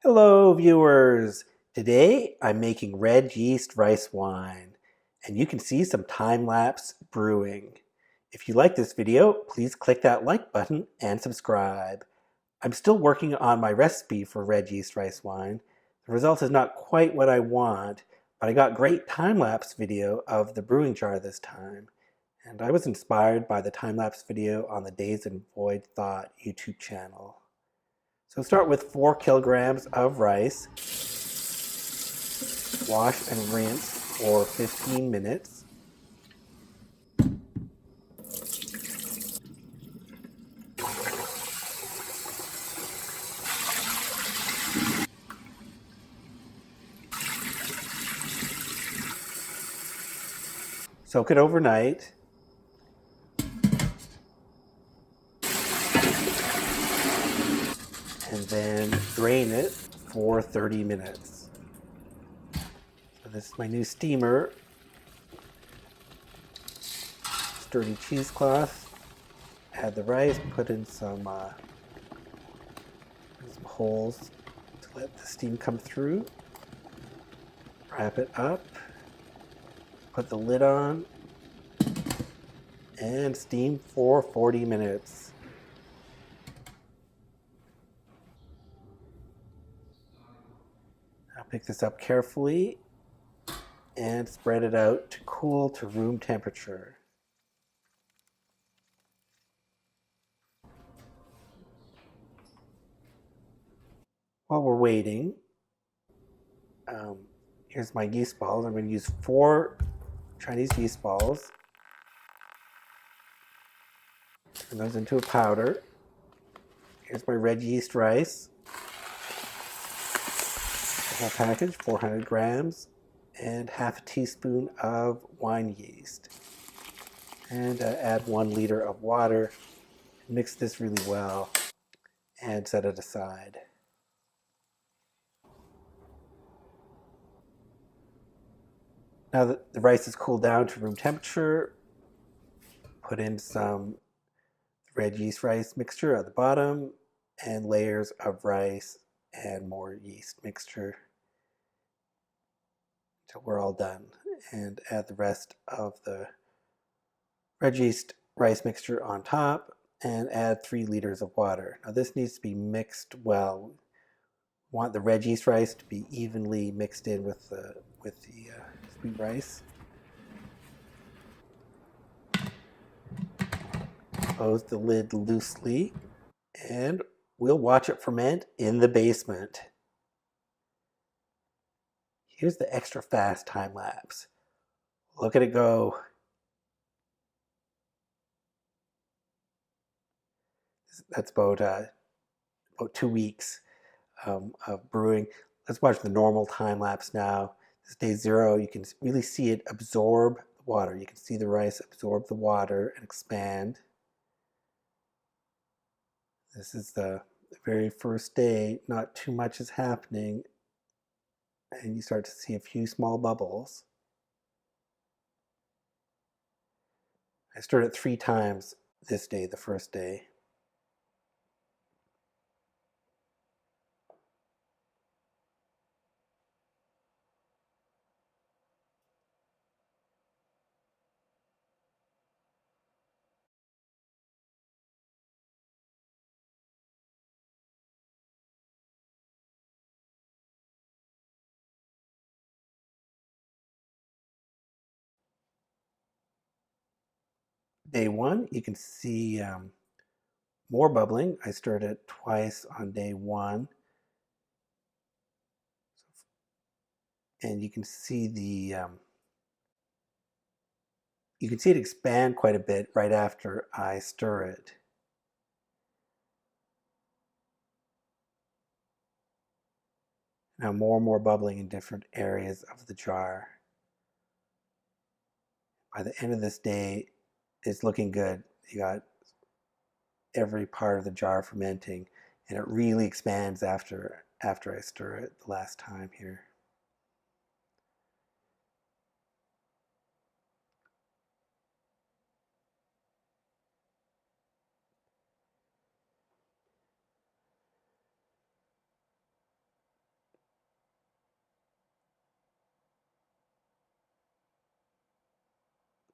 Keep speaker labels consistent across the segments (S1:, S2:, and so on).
S1: Hello viewers! Today I'm making red yeast rice wine and you can see some time-lapse brewing. If you like this video, please click that like button and subscribe. I'm still working on my recipe for red yeast rice wine. The result is not quite what I want, but I got great time-lapse video of the brewing jar this time. And I was inspired by the time-lapse video on the Days in Void Thought YouTube channel. So start with 4 kilograms of rice. Wash and rinse for 15 minutes. Soak it overnight. And then drain it for 30 minutes. So this is my new steamer. Sturdy cheesecloth. Add the rice, put in some holes to let the steam come through. Wrap it up. Put the lid on. And steam for 40 minutes. I'll pick this up carefully and spread it out to cool to room temperature. While we're waiting, here's my yeast balls. I'm going to use 4 Chinese yeast balls. Turn those into a powder. Here's my red yeast rice. The whole package, 400 grams, and half a teaspoon of wine yeast. And add 1 liter of water. Mix this really well and set it aside. Now that the rice is cooled down to room temperature, put in some red yeast rice mixture at the bottom and layers of rice and more yeast mixture until we're all done. And add the rest of the red yeast rice mixture on top and add 3 liters of water. Now this needs to be mixed well. We want the red yeast rice to be evenly mixed in with the sweet rice. Close the lid loosely and we'll watch it ferment in the basement. Here's the extra fast time lapse. Look at it go. That's about 2 weeks of brewing. Let's watch the normal time lapse now. This is day 0. You can really see it absorb the water. You can see the rice absorb the water and expand. This is the very first day. Not too much is happening. And you start to see a few small bubbles. I stirred it 3 times this day, the first day. Day 1, you can see more bubbling. I stirred it twice on day 1. And you can see it expand quite a bit right after I stir it. Now more and more bubbling in different areas of the jar. By the end of this day, it's looking good. You got every part of the jar fermenting, and it really expands after I stir it the last time here.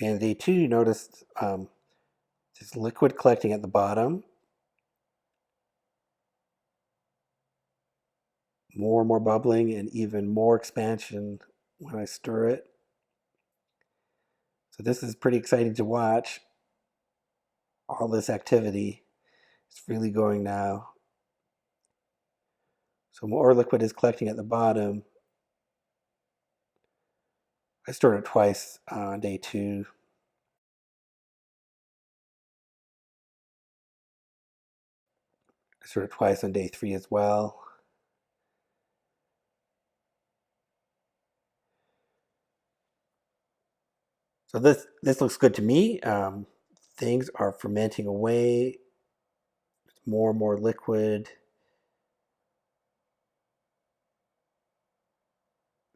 S1: And day 2, you noticed this liquid collecting at the bottom. More and more bubbling and even more expansion when I stir it. So this is pretty exciting to watch. All this activity is really going now. So more liquid is collecting at the bottom. I stirred it twice on day 2. I stirred it twice on day 3 as well. So this looks good to me. Things are fermenting away. It's more and more liquid.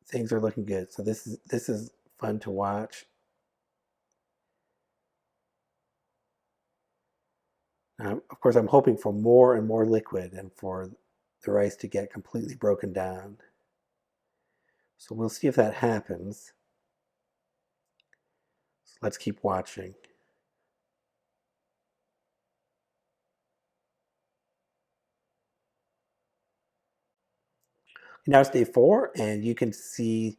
S1: Things are looking good. So this is fun to watch. Of course, I'm hoping for more and more liquid and for the rice to get completely broken down. So we'll see if that happens. So let's keep watching. Now it's day 4, and you can see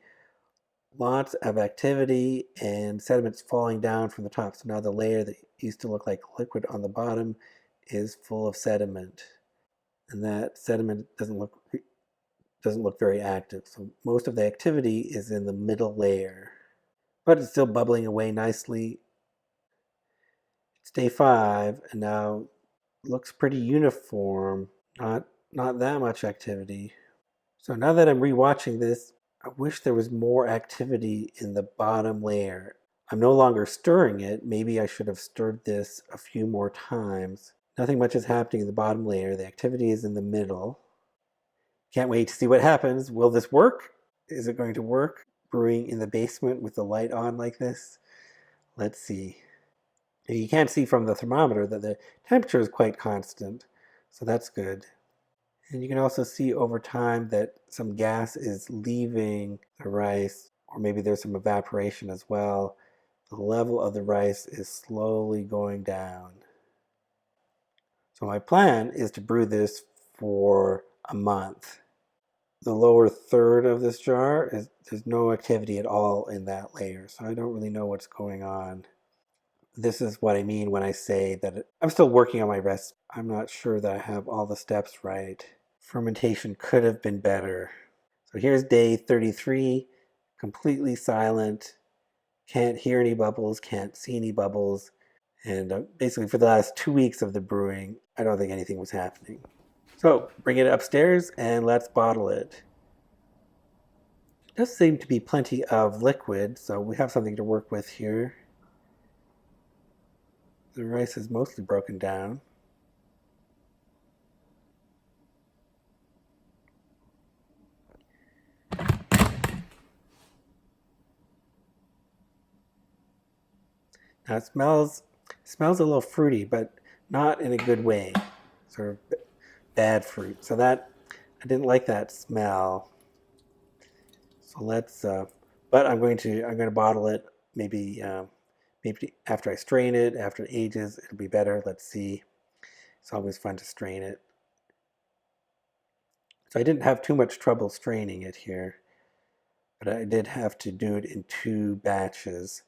S1: lots of activity and sediments falling down from the top. So now the layer that used to look like liquid on the bottom is full of sediment. And that sediment doesn't look very active. So most of the activity is in the middle layer. But it's still bubbling away nicely. It's day 5, and now it looks pretty uniform. Not that much activity. So now that I'm rewatching this, I wish there was more activity in the bottom layer. I'm no longer stirring it. Maybe I should have stirred this a few more times. Nothing much is happening in the bottom layer. The activity is in the middle. Can't wait to see what happens. Will this work? Is it going to work? Brewing in the basement with the light on like this? Let's see. You can't see from the thermometer that the temperature is quite constant, so that's good. And you can also see over time that some gas is leaving the rice, or maybe there's some evaporation as well. The level of the rice is slowly going down. So my plan is to brew this for a month. The lower third of this jar, there's no activity at all in that layer, so I don't really know what's going on. This is what I mean when I say that I'm still working on my recipe. I'm not sure that I have all the steps right. Fermentation could have been better. So here's day 33, completely silent. Can't hear any bubbles, can't see any bubbles. And basically for the last 2 weeks of the brewing, I don't think anything was happening. So bring it upstairs and let's bottle it. There does seem to be plenty of liquid, so we have something to work with here. The rice is mostly broken down. Now it smells a little fruity, but not in a good way. Sort of bad fruit. So that I didn't like that smell. So let's. But I'm going to bottle it. Maybe after I strain it, after it ages, it'll be better. Let's see. It's always fun to strain it. So I didn't have too much trouble straining it here, but I did have to do it in 2 batches.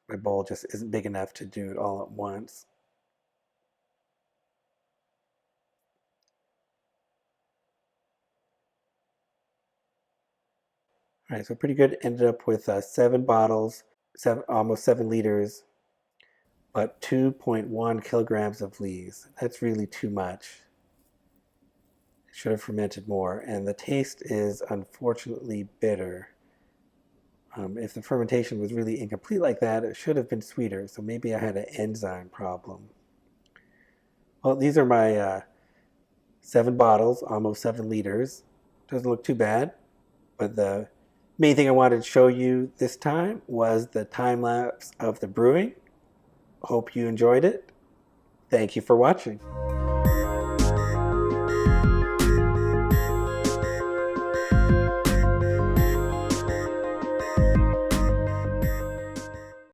S1: My bowl just isn't big enough to do it all at once. All right, so pretty good. Ended up with 7 bottles, almost 7 liters, but 2.1 kilograms of lees. That's really too much. It should have fermented more, and the taste is unfortunately bitter. If the fermentation was really incomplete like that, it should have been sweeter, so maybe I had an enzyme problem. Well, these are my 7 bottles, almost 7 liters. Doesn't look too bad, but the main thing I wanted to show you this time was the time lapse of the brewing. Hope you enjoyed it. Thank you for watching.